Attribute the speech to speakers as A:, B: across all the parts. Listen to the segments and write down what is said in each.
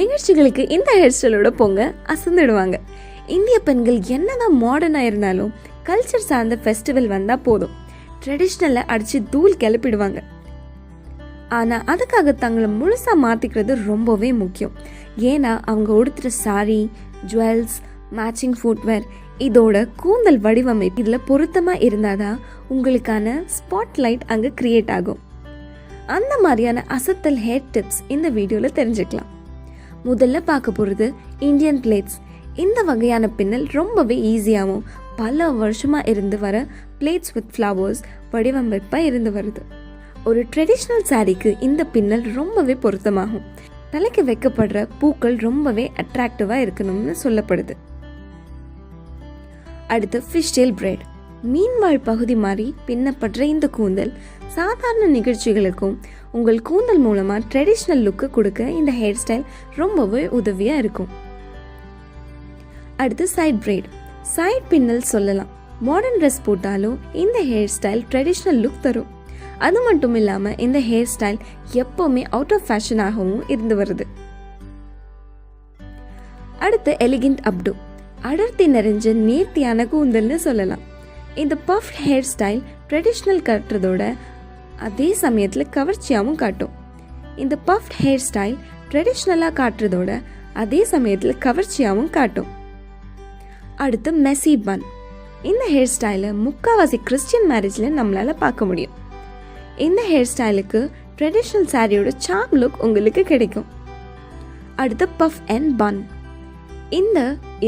A: நிகழ்ச்சிகளுக்கு இந்த ஹேர் ஸ்டைலோட போங்க அசந்துடுவாங்க. இந்திய பெண்கள் என்னதான் மாடர்னாக இருந்தாலும் கல்ச்சர் சார்ந்த ஃபெஸ்டிவல் வந்தால் போதும் ட்ரெடிஷ்னலை அடித்து தூள் கிளப்பிடுவாங்க. ஆனால் அதுக்காக தங்களை முழுசாக மாற்றிக்கிறது ரொம்பவே முக்கியம். ஏன்னா அவங்க உடுத்துகிற சாரி, ஜுவல்ஸ், மேட்சிங் ஃபுட்வேர், இதோட கூந்தல் வடிவமைப்பு இதில் பொருத்தமாக இருந்தால் தான் உங்களுக்கான ஸ்பாட்லைட் அங்கே கிரியேட் ஆகும். அந்த மாதிரியான அசத்தல் ஹேர் டிப்ஸ் இந்த வீடியோவில் தெரிஞ்சுக்கலாம். முதல்ல பார்க்க போகிறது இந்தியன் பிளேட்ஸ். இந்த வகையான பின்னல் ரொம்பவே ஈஸியாகவும் பல வருஷமாக இருந்து வர பிளேட்ஸ் வித் ஃப்ளவர்ஸ் வடிவமைப்பாக இருந்து வருது. ஒரு ட்ரெடிஷ்னல் சாரீக்கு இந்த பின்னல் ரொம்பவே பொருத்தமாகும். தலைக்கு வைக்கப்படுற பூக்கள் ரொம்பவே அட்ராக்டிவாக இருக்கணும்னு சொல்லப்படுது. அடுத்து ஃபிஷ் டெயில் பிரைட். மீன்வாழ் பகுதி மாதிரி பின்னப்படுற இந்த கூந்தல் சாதாரண நிகழ்ச்சிகளுக்கும் உங்கள் கூந்தல் மூலமாக ட்ரெடிஷ்னல் லுக்கு கொடுக்க இந்த ஹேர் ஸ்டைல் ரொம்பவே உதவியாக இருக்கும். அடுத்து சைட் பிரைட். சைட் பின்னல் சொல்லலாம். மாடர்ன் ட்ரெஸ் போட்டாலும் இந்த ஹேர் ஸ்டைல் ட்ரெடிஷ்னல் லுக் தரும். அது மட்டும் இல்லாமல் இந்த ஹேர் ஸ்டைல் எப்போவுமே அவுட் ஆஃப் ஃபேஷனாகவும் இருந்து வருது. அடுத்து எலிகண்ட் அப்டோ. அடர்த்தி நிறைஞ்ச நேர்த்தியான கூந்தல்னு சொல்லலாம். இந்த பஃப் ஹேர் ஸ்டைல் ட்ரெடிஷ்னல் கட்டுறதோட அதே சமயத்தில் கவர்ச்சியாகவும் காட்டும். இந்த பஃப் ஹேர் ஸ்டைல் ட்ரெடிஷ்னலாக காட்டுறதோட அதே சமயத்தில் கவர்ச்சியாகவும் காட்டும். அடுத்து மெஸ்ஸி பன். இந்த ஹேர் ஸ்டைலை முக்கால்வாசி கிறிஸ்டியன் மேரேஜில் நம்மளால் பார்க்க முடியும். இந்த ஹேர் ஸ்டைலுக்கு ட்ரெடிஷ்னல் சாரியோட சார்ம் லுக் உங்களுக்கு கிடைக்கும். அடுத்து பஃப் அண்ட் பன். இந்த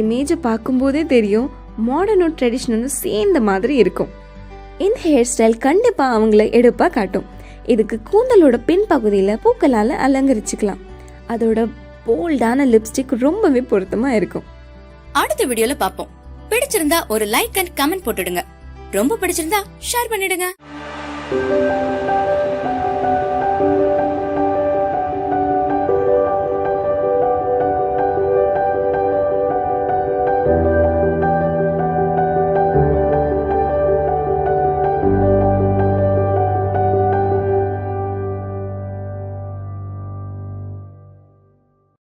A: இமேஜை பார்க்கும்போதே தெரியும் மாடர்னும் ட்ரெடிஷ்னலும் சேர்ந்த மாதிரி இருக்கும். இந்த ஹேர் ஸ்டைல் கண்டிப்பாக அவங்கள எடுப்பாக காட்டும். இதுக்கு கூந்தலோட பின்பகுதியில் பூக்களால் அலங்கரிச்சுக்கலாம். அதோட போல்டான லிப்ஸ்டிக் ரொம்பவே பொருத்தமாக இருக்கும்.
B: அடுத்த வீடியோல பாப்போம். பிடிச்சிருந்தா ஒரு லைக் அண்ட் கமெண்ட் போட்டுடுங்க. ரொம்ப பிடிச்சிருந்தா ஷேர் பண்ணிடுங்க.